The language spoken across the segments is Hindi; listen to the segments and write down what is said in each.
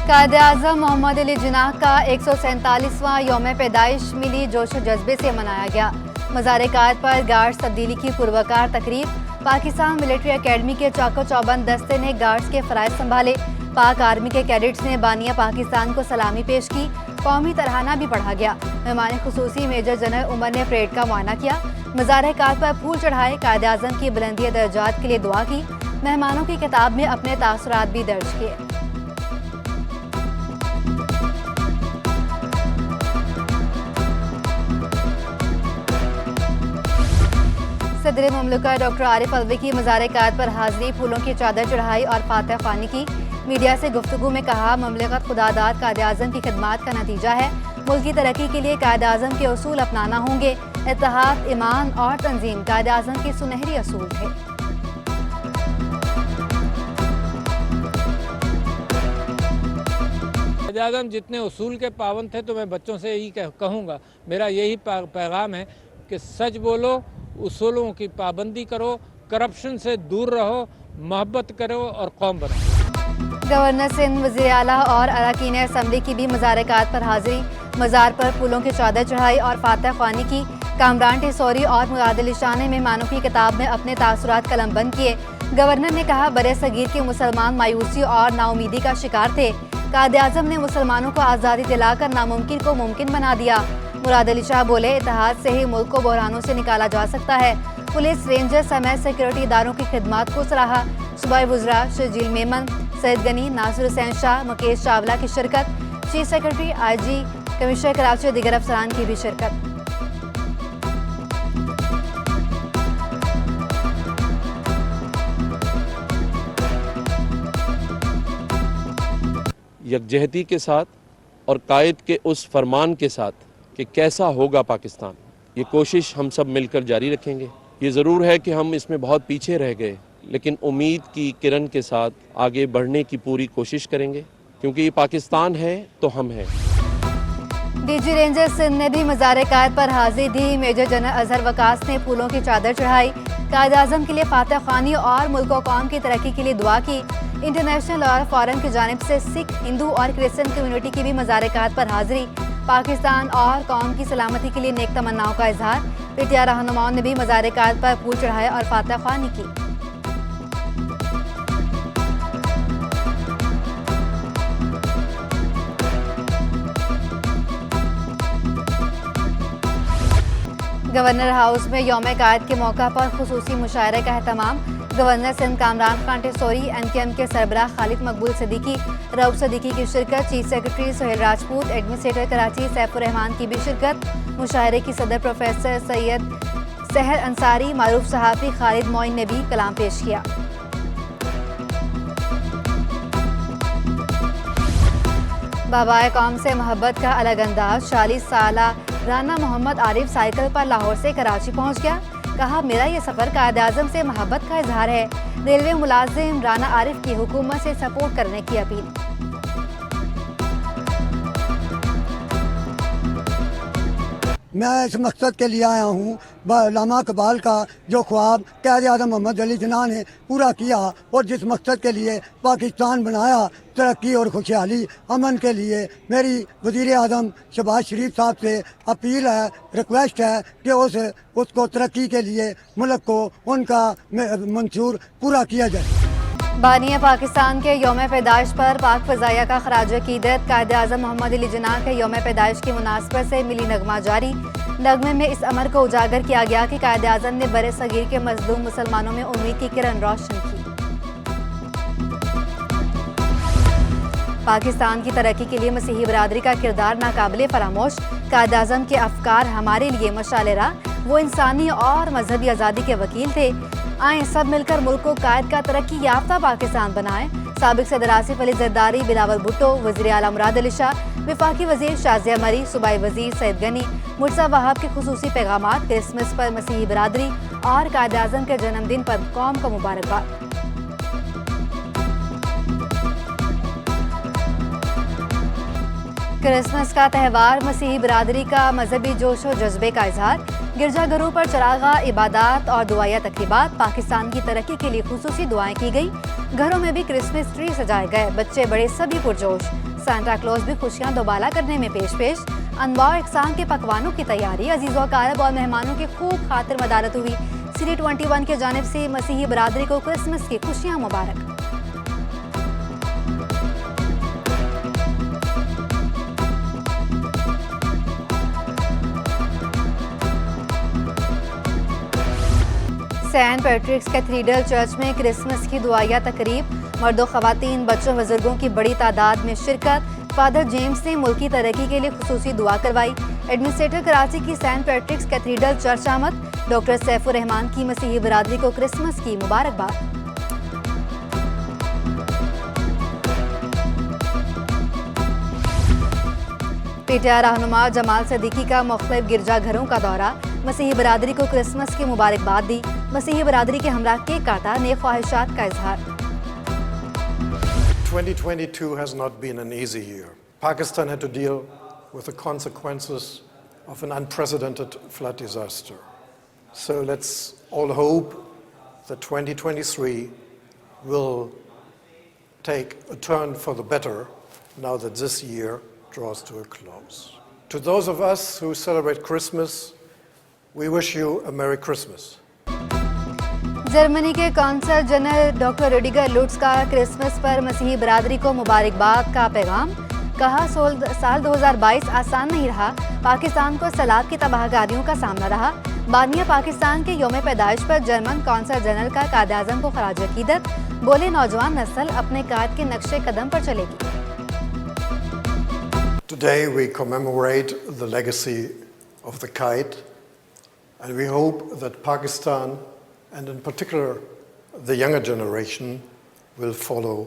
कायद-ए-आज़म मोहम्मद अली जिन्नाह का 147वां यौम पैदाइश मिली जोश व जज्बे से मनाया गया। मज़ार-ए-कायद पर गार्ड्स तब्दीली की पुरवकार तकरीब। पाकिस्तान मिलिट्री अकेडमी के चौको चौबंद दस्ते ने गार्ड्स के फ़राइज़ संभाले। पाक आर्मी के कैडेट्स ने बानिया पाकिस्तान को सलामी पेश की। कौमी तराना भी पढ़ा गया। मेहमान खुसूसी मेजर जनरल उमर ने परेड का मुआयना किया। मज़ार-ए-कायद पर फूल चढ़ाए। कायद-ए-आज़म की बुलंदी दर्जात के लिए दुआ की। मेहमानों की किताब में अपने तासुरात भी दर्ज किए। सदर मुमलिका डॉक्टर आरिफ अलवी की मज़ार-ए-कायद पर हाजिरी, फूलों की चादर चढ़ाई और फातह ख्वानी की। मीडिया से गुफ्तगू में कहा, मुमलिकत खुदादाद कायद-ए-आज़म की खिदमात का नतीजा है। मुल्क की तरक्की के लिए कायद-ए-आज़म के उसूल अपनाना होंगे। इत्तेहाद, ईमान और तंजीम कायद-ए-आज़म के सुनहरी असूल थे। कायद-ए-आज़म जितने उसूल के पाबंद थे, तो मैं बच्चों से यही कहूँगा, मेरा यही पैगाम है कि सच बोलो, उसूलों की पाबंदी करो, करप्शन से दूर रहो, मोहब्बत करो और कौम बनाओ। गवर्नर सिंध, वज़ीर आला और अरकान असम्बली की भी मज़ार-ए-कायद पर हाजिरी। मज़ार पर फूलों की चादर चढ़ाई और फातह ख्वानी की। कामरान टिसौरी और मुआदिल शाह ने मेहमानों की किताब में अपने तासुरात कलमबंद किए। गवर्नर ने कहा, बरे सगीर के मुसलमान मायूसी और नाउमीदी का शिकार थे। कायद-ए-आज़म ने मुसलमानों को आज़ादी दिलाकर नामुमकिन को मुमकिन बना दिया। मुराद शाह बोले, इत्तेहाद से ही मुल्क को बहरानों से निकाला जा सकता है। पुलिस, रेंजर समेत सिक्योरिटी इदारों की खिदमात को सराहा। सूबाई वुज़रा शर्जील मेमन, सैयद गनी, नासिर हुसैन शाह, मुकेश चावला की शिरकत। Chief secretary, IG, commissioner Karachi और दीगर अफसरान की भी शिरकत। यकजहती के साथ और कायद के उस फरमान के साथ कि कैसा होगा पाकिस्तान, ये कोशिश हम सब मिलकर जारी रखेंगे। ये ज़रूर है कि हम इसमें बहुत पीछे रह गए, लेकिन उम्मीद की किरण के साथ आगे बढ़ने की पूरी कोशिश करेंगे, क्योंकि ये पाकिस्तान है तो हम हैं। DG रेंजर सिंध ने भी मज़ार-ए-कायद पर हाजिरी दी। मेजर जनरल अजहर वकास ने फूलों की चादर चढ़ाई। कायद-ए-आज़म के लिए फातह ख्वानी और मुल्क और कौम की तरक्की के लिए दुआ की। इंटरनेशनल लॉ ऑफ फॉरेन की जानिब से सिख, हिंदू और क्रिश्चियन कम्युनिटी की भी मज़ार-ए-कायद पर हाजिरी। पाकिस्तान और कौम की सलामती के लिए नेक तमन्नाओं का इजहार। PTI रहनुमाओं ने भी मज़ार-ए-कायद पर फूल चढ़ाए और फातह ख्वानी की। गवर्नर हाउस में यौम-ए-कायद के मौका पर खुसूसी मुशायरे का एहतमाम। गवर्नर सिंध कामरान खान टिसौरी, MKM के सरबराह खालिद मकबूल सदीकी, रऊफ सदीकी की शिरकत। Chief secretary Suhail Rajput, administrator Karachi Saifur Rehman की भी शिरकत। मुशायरे की सदर प्रोफेसर सैयद सहर अंसारी, मारूफ सहाफ़ी खालिद मोइन ने भी कलाम पेश किया। बाबाए कौम से मोहब्बत का अलग अंदाज। 40 साला राना मोहम्मद आरिफ साइकिल पर लाहौर से कराची पहुंच गया। कहा, मेरा ये सफ़र कायद-ए-आज़म से मोहब्बत का इजहार है। रेलवे मुलाजिम राना आरिफ की हुकूमत से सपोर्ट करने की अपील। मैं इस मकसद के लिए आया हूँ, लामा इकबाल का जो ख्वाब कायद-ए-आज़म मोहम्मद अली जिन्नाह ने पूरा किया और जिस मकसद के लिए पाकिस्तान बनाया, तरक्की और खुशहाली अमन के लिए, मेरी वज़ीर आज़म शहबाज शरीफ साहब से अपील है, रिक्वेस्ट है कि उसको तरक्की के लिए मुल्क को उनका मंशूर पूरा किया जाए। बानिया पाकिस्तान के यौम पैदाइश पर पाक फ़ज़ाइया का खराज अक़ीदत। कायद-ए-आज़म मोहम्मद अली जिन्नाह के यौम पैदाइश की मुनासबत से मिली नगमा जारी। नगमे में इस अमर को उजागर किया गया कि कायद-ए-आज़म ने बरे सगीर के मज़लूम मुसलमानों में उम्मीद की किरण रोशन की। पाकिस्तान की तरक्की के लिए मसीही बरादरी का किरदार नाकाबिले फरामोश। कायद-ए-आज़म के अफकार हमारे लिए मशाले राह। वो इंसानी और मजहबी आज़ादी के वकील थे। आए सब मिलकर मुल्क को कायद का तरक्की याफ्ता पाकिस्तान बनाएं। साबिक सदर आसिफ अली जरदारी, बिलावल भुट्टो, वज़ीर आला मुराद अली शाह, वफाकी वज़ीर शाज़िया मरी, सूबाई वज़ीर सैयद गनी, मुर्तज़ा वहाब के खुसूसी पैगामात। क्रिसमस पर मसीही बरादरी और कायद-ए-आज़म के जन्मदिन पर कौम को मुबारकबाद। क्रिसमस का त्यौहार मसीही बिरादरी का मजहबी जोश और जज्बे का इजहार। गिरजाघरों पर चरागा, इबादत और दुआया तकरीबात। पाकिस्तान की तरक्की के लिए खुसूसी दुआएं की गई। घरों में भी क्रिसमस ट्री सजाए गए। बच्चे बड़े सभी पुरजोश। सांता क्लॉज भी खुशियां दोबाला करने में पेश अनवार इकसाम के पकवानों की तैयारी। अजीज़ व कारब और मेहमानों की खूब खातिर मदारत हुई। सीरी 21 की जानिब से मसीही बरादरी को क्रिसमस की खुशियां मुबारक। सेंट पैट्रिक्स कैथीड्रल चर्च में क्रिसमस की दुआया तकरीब। मर्दों, खवातीन, बच्चों, बुजुर्गों की बड़ी तादाद में शिरकत। फादर जेम्स ने मुल्की तरक्की के लिए खुसूसी दुआ करवाई। एडमिनिस्ट्रेटर कराची की सेंट पैट्रिक्स कैथीड्रल चर्च आमद। डॉक्टर सैफुर रहमान की मसीही बरादरी को क्रिसमस की मुबारकबाद। पीटीआई रहनुमा जमाल सदीकी का मुख्तलिफ गिरजाघरों का दौरा। मसीही बरादरी को क्रिसमस की मुबारकबाद दी। मसीही बरादरी के हमरा केक काटा, नेक ख्वाहिशात का इजहार। 2022 has not been an easy year. Pakistan had to deal with the consequences of an unprecedented flood disaster. So let's all hope that 2023 will take a turn for the better now that this year draws to a close. To those of us who celebrate Christmas, we wish you a Merry Christmas. Germany के कौंसल जनरल डॉक्टर रुडिगर लुट्ज का क्रिसमस पर मसीही बरादरी को मुबारकबाद का पैगाम। कहा, साल 2022 आसान नहीं रहा। पाकिस्तान को सैलाब की तबाहकारियों का सामना रहा। बानिया पाकिस्तान के यौम पैदाइश पर जर्मन कौंसल जनरल का कायद-ए-आज़म को खराज अकीदत। बोले, नौजवान नस्ल अपने कायद के नक्शे कदम पर चलेगी। Today we commemorate the legacy of the Qaid, and we hope that Pakistan, and in particular the younger generation, will follow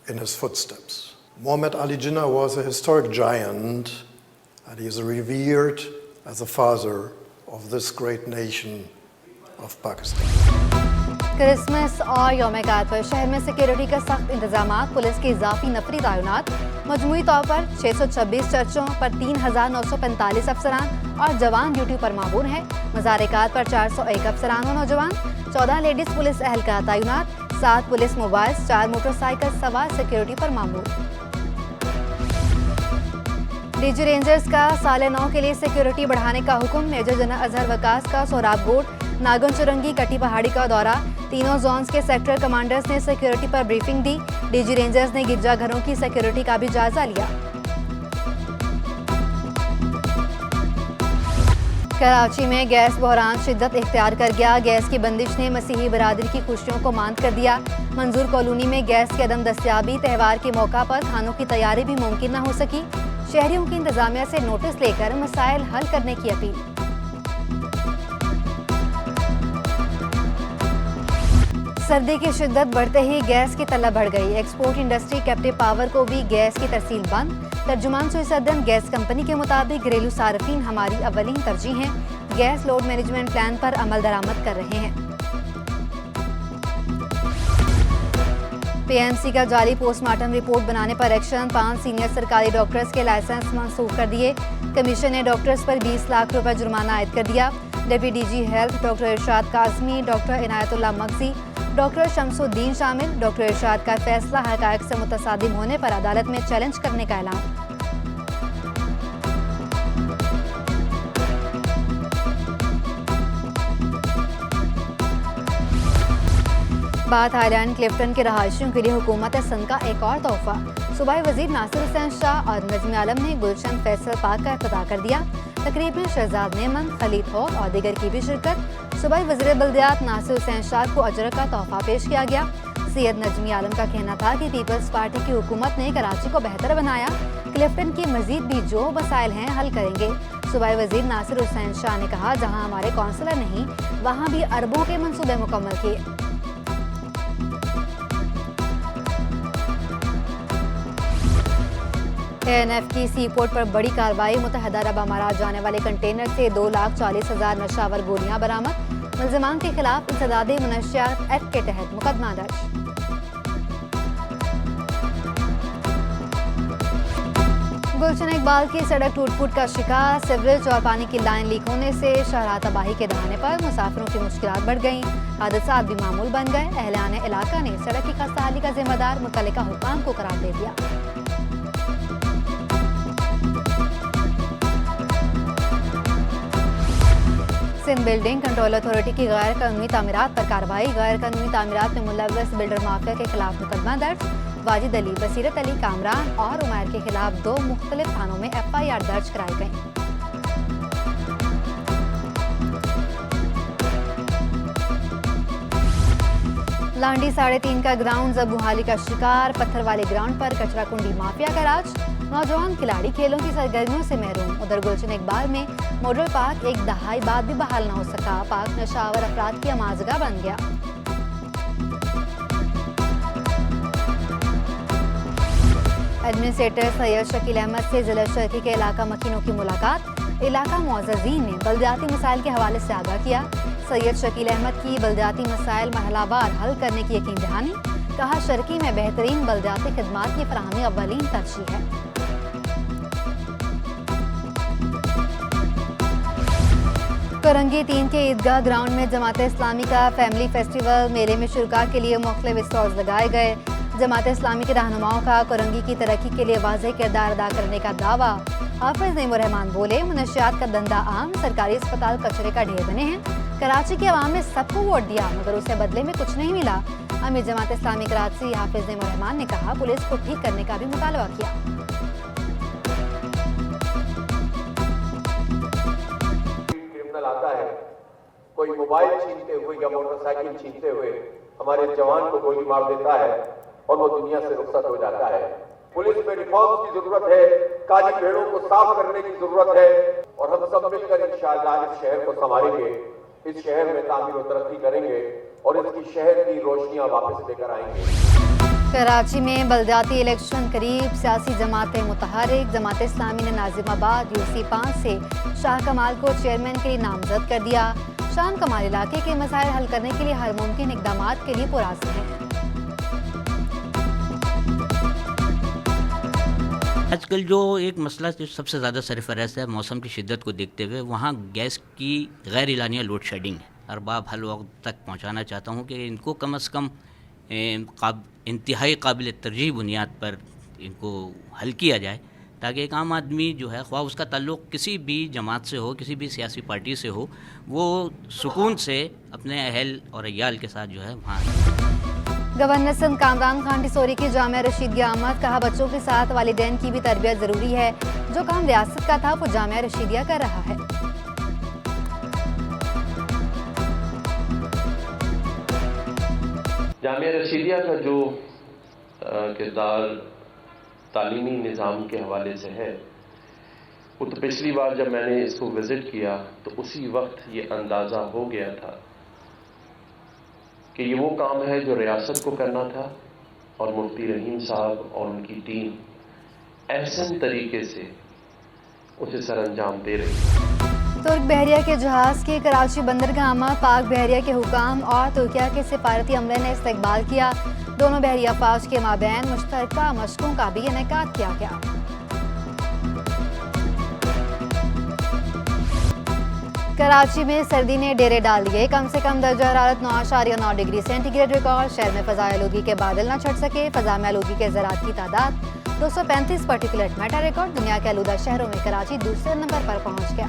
in his footsteps. Muhammad Ali Jinnah was a historic giant, and he is revered as the father of this great nation of Pakistan. Christmas और यौम कायद पर शहर में सिक्योरिटी के सख्त इंतजामात। पुलिस की इजाफी नफरी तैनात। मजमूई तौर पर 626 चर्चों पर 3945 अफसरान और जवान ड्यूटी पर मामूर हैं। मज़ार-ए-कात पर 401 अफसरान और नौजवान। 14 लेडीज पुलिस एहलकार तैनात। 7 पुलिस मोबाइल्स, 4 मोटरसाइकिल सवार सिक्योरिटी पर मामूर। डीजी रेंजर्स का साल 9 के लिए सिक्योरिटी बढ़ाने का हुक्म। मेजर जनरल अजहर वकास का सोराब गोट, नागन चुरंगी, कटी पहाड़ी का दौरा। तीनों जोन्स के सेक्टर कमांडर्स ने सिक्योरिटी पर ब्रीफिंग दी। डीजी रेंजर्स ने गिरजाघरों की सिक्योरिटी का भी जायजा लिया। कराची में गैस बहरान शिद्दत इख्तियार कर गया। गैस की बंदिश ने मसीही बरादरी की खुशियों को मांद कर दिया। मंजूर कॉलोनी में गैस की अदम दस्तियाबी, त्यौहार के मौका पर खानों की तैयारी भी मुमकिन न हो सकी। शहरियों की इंतजामिया से नोटिस लेकर मसाइल हल करने की अपील। सर्दी की शिद्दत बढ़ते ही गैस की तलब बढ़ गई। एक्सपोर्ट इंडस्ट्री, कैप्टिव पावर को भी गैस की तरसील बंद। तर्जुमान सुइसदन गैस कंपनी के मुताबिक घरेलू सार्फिन हमारी अवलीन तरजीह हैं। गैस लोड मैनेजमेंट प्लान पर अमल दरामद कर रहे हैं। पीएमसी का जाली पोस्टमार्टम रिपोर्ट बनाने पर एक्शन। 5 सीनियर सरकारी डॉक्टर्स के लाइसेंस मंसूख कर दिए। कमीशन ने डॉक्टर्स पर 20 लाख रुपए जुर्माना आयद कर दिया। डिप्टी डीजी हेल्थ डॉक्टर इरशाद काज़मी, डॉक्टर इनायतुल्लाह मगजी, डॉक्टर शमसुद्दीन शामिल। डॉक्टर इरशाद का फैसला हक़ाइक़ से मुतसादिम होने पर अदालत में चैलेंज करने का ऐलान। बात आइलैंड क्लिफ्टन के रहायशियों के लिए हुकूमत सिंध का एक और तोहफा। सूबाई वजीर नासिर हुसैन शाह और नजमी आलम ने गुलशन फैसल पार्क का इफ्तिताह कर दिया। तकरीब में शहजाद नेमन, खलीद हौद और दीगर की भी शिरकत। सूबाई वजीर बल्दियात नासिर हुसैन शाह को अजर का तोहफा पेश किया गया। सैयद नजमी आलम का कहना था कि पीपल्स पार्टी की हुकूमत ने कराची को बेहतर बनाया। क्लिफ्टन की मजीद भी जो मसाइल हैं हल करेंगे। सूबाई वजीर नासिर हुसैन शाह ने कहा, जहाँ हमारे कौंसलर नहीं वहाँ भी अरबों के मंसूबे मुकम्मल किए। ANF की सी पोर्ट पर बड़ी कार्रवाई। मुत्तहदा अरब अमारात जाने वाले कंटेनर से 2,40,000 नशावर गोलियां बरामद। मुल्जिमान के खिलाफ इंसदादे मुनशियात एक्ट के तहत मुकदमा दर्ज। गुलशन इकबाल की सड़क टूट फूट का शिकार। सीवरेज और पानी की लाइन लीक होने से शहरा तबाही के दहाने पर मुसाफिरों की मुश्किलात बढ़ गईं। हादसात भी मामूल बन गए। अहलान इलाका ने सड़क की खस्ताहाली का जिम्मेदार मुतल्लिका हुक्काम को करार दे दिया। सिंध बिल्डिंग कंट्रोल अथॉरिटी की गैर कानूनी तामीरात पर कार्रवाई। गैर कानूनी तामीरात में मुलव्वस बिल्डर माफिया के खिलाफ मुकदमा दर्ज। वाजिद अली, बसीरत अली, कामरान और उमैर के खिलाफ 2 मुख्तलिफ थानों में FIR दर्ज कराई गई। लांडी 3.5 का ग्राउंड जब मुहाली का शिकार। पत्थर वाले ग्राउंड पर कचरा कुंडी माफिया का राज। नौजवान खिलाड़ी खेलों की सरगर्मियों से महरूम। उधर गुलशन इकबाल में मॉडल पार्क एक दहाई बाद भी बहाल न हो सका। पार्क नशावर अफराद की आमाजगा बन गया। एडमिनिस्ट्रेटर सैयद शकील अहमद से जिला शर्की के इलाका मकीनों की मुलाकात। इलाका मुअज़्ज़ज़ीन ने बल्दियाती मसाइल के हवाले से आगाह किया। सैयद शकील अहमद की बल्दियाती मसाइल मरहलावार हल करने की यकीन दहानी। कहा, शर्की में बेहतरीन बल्दियाती खिदमात की फराहमी अव्वलीन तरजीह है। कोरंगी 3 के ईदगाह ग्राउंड में जमात इस्लामी का फैमिली फेस्टिवल। मेले में शुरका के लिए मुख्तलिफ स्टॉल्स लगाए गए। जमात इस्लामी के रहनुमाओं का कोरंगी की तरक्की के लिए वाज़ेह किरदार अदा करने का दावा। हाफिज नईमुर रहमान बोले, मुनशियात का धंधा आम, सरकारी अस्पताल कचरे का ढेर बने हैं। कराची के अवाम ने सबको वोट दिया मगर उसे बदले में कुछ नहीं मिला। अमीर जमात इस्लामी कराची हाफिज नईमुर रहमान ने कहा, पुलिस को ठीक करने का भी मुतालबा किया। क्रिमिनल आता है, कोई मोबाइल छीनते हुए या मोटरसाइकिल छीनते हुए हमारे जवान को गोली मार देता है और वो दुनिया से रुखसत हो जाता है। पुलिस में रिफॉर्म्स की जरूरत है, काली भेड़ों को साफ करने की जरूरत है और हम सब मिलकर इंशाअल्लाह इस शहर को संभालेंगे, इस शहर में तामीर और तरक्की करेंगे और इसकी शहर की रोशनियां वापस लेकर आएंगे। कराची में बल्दियाती इलेक्शन करीब। सियासी जमातें मुतहरिक। जमात इस्लामी ने नाजिमाबाद UC 5 से शाह कमाल को चेयरमैन के लिए नामजद कर दिया। शाह कमाल इलाके के मसाइल हल करने के लिए हर मुमकिन इकदाम के लिए पुरअज़्म हैं। आजकल जो एक मसला जो सबसे ज़्यादा सरफराज है मौसम की शिद्दत को देखते हुए, वहाँ गैस की गैर एलानिया लोड शेडिंग है। अरबाब हल वक्त तक पहुँचाना चाहता हूँ कि इनको कम अज़ कम इंतहाई काबिल तरजीह बुनियाद पर इनको हल किया जाए, ताकि एक आम आदमी जो है, ख्वाह उसका ताल्लुक़ किसी भी जमात से हो, किसी भी सियासी पार्टी से हो, वो सुकून से अपने अहल और अयाल के साथ जो है वहाँ। गवर्नर सिंध कामरान खान टिसोरी की जामिया रशीदिया आमद। कहा, बच्चों के साथ वालिदैन की भी तरबियत ज़रूरी है। जो काम रियासत का था वो जामिया रशीदिया कर रहा है। जामिया रशीदिया का जो किरदार तालीमी निज़ाम के हवाले से है, वो तो पिछली बार जब मैंने इसको विज़िट किया तो उसी वक्त ये अंदाज़ा हो गया था कि ये वो काम है जो रियासत को करना था और मुफ्ती रहीम साहब और उनकी टीम एहसन तरीके से उसे सरअंजाम दे रही है। तुर्क बहरिया के जहाज़ की कराची बंदरगाह आमद। पाक बहरिया के हुकाम और तुर्किया के सिफारती अमले ने इस्तकबाल किया। दोनों बहरिया फ़ौज के माबैन मुश्तरका मशकों का भी इनेकाद किया गया। कराची में सर्दी ने डेरे डाल दिए। कम से कम दर्जा हरारत 9.9 डिग्री सेंटीग्रेड रिकॉर्ड। शहर में फ़ज़ाई आलूगी के बादल न छट सके। फ़ज़ा में आलूगी के ज़रात की तादाद 235 पार्टिकुलेट मैटर रिकॉर्ड। दुनिया के आलूदा शहरों में कराची दूसरे नंबर पर पहुंच गया।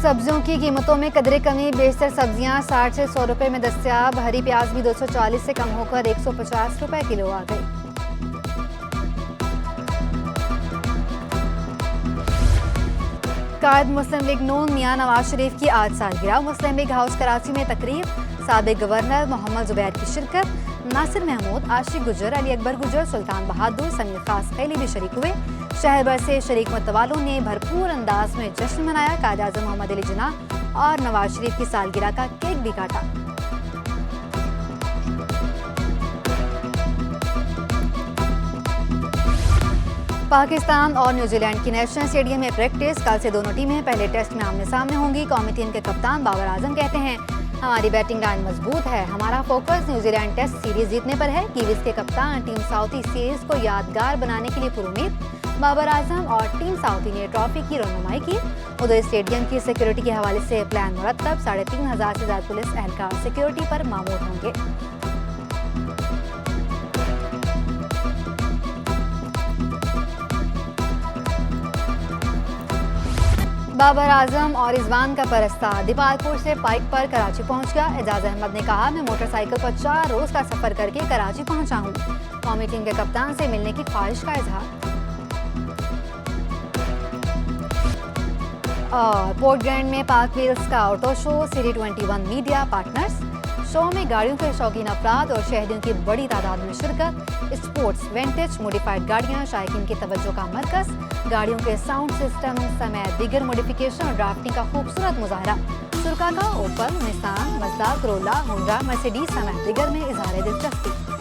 सब्जियों की कीमतों में कदरे कमी। बेशतर सब्जियां 60 से 100 रुपए में दस्तयाब। हरी प्याज भी 240 से कम होकर 150 रुपए किलो आ गई। कायद मुस्लिम लीग नून मियां नवाज शरीफ की आज सालगिरह। मुस्लिम लीग हाउस कराची में तकरीब। साबिक गवर्नर मोहम्मद जुबैर की शिरकत। नासिर महमूद, आशिक गुजर, अली अकबर गुजर, सुल्तान बहादुर, समीर खास खैली भी शरीक हुए। शहर भर से शरीक मतवालों ने भरपूर अंदाज में जश्न मनाया। कायद आज़म मोहम्मद अली जिन्नाह और नवाज शरीफ की सालगिरह का केक भी काटा। पाकिस्तान और न्यूजीलैंड की नेशनल स्टेडियम में प्रैक्टिस। कल से दोनों टीमें पहले टेस्ट में आमने सामने होंगी। कौमी टीम के कप्तान बाबर आजम कहते हैं, हमारी बैटिंग लाइन मजबूत है। हमारा फोकस न्यूजीलैंड टेस्ट सीरीज जीतने पर है। कीवीज के कप्तान टीम साउथी सीरीज को यादगार बनाने के लिए पुरुमीद। बाबर आजम और टीम साउथी ने ट्रॉफी की रौनुमाई की। उधर स्टेडियम की सिक्योरिटी के हवाले से प्लान मुरतब। 3,500 से ज्यादा पुलिस एहलकार सिक्योरिटी पर मामूर होंगे। बाबर आजम और रिजवान का परस्तार दीपालपुर से बाइक पर कराची पहुंच गया। एजाज अहमद ने कहा, मैं मोटरसाइकिल पर 4 रोज का सफर करके कराची पहुंचा हूं। कौमी टीम के कप्तान से मिलने की ख्वाहिश का इजहार। और पोर्ट ग्रैंड में पाक व्हील्स का ऑटो शो, सीरी 21 मीडिया पार्टनर्स। शो में गाड़ियों के शौकीन अफराद और शहरियों की बड़ी तादाद में शिरकत। स्पोर्ट्स, विंटेज, मॉडिफाइड गाड़ियां शायकीन की तवज्जो का मरकज। गाड़ियों के साउंड सिस्टम समेत दीगर मॉडिफिकेशन और ड्राफ्टिंग का खूबसूरत मुजाहरा। शुरका का Opel, Nissan, Mazda, Corolla, Honda, Mercedes समेत दीगर में इजहार दिलचस्पी।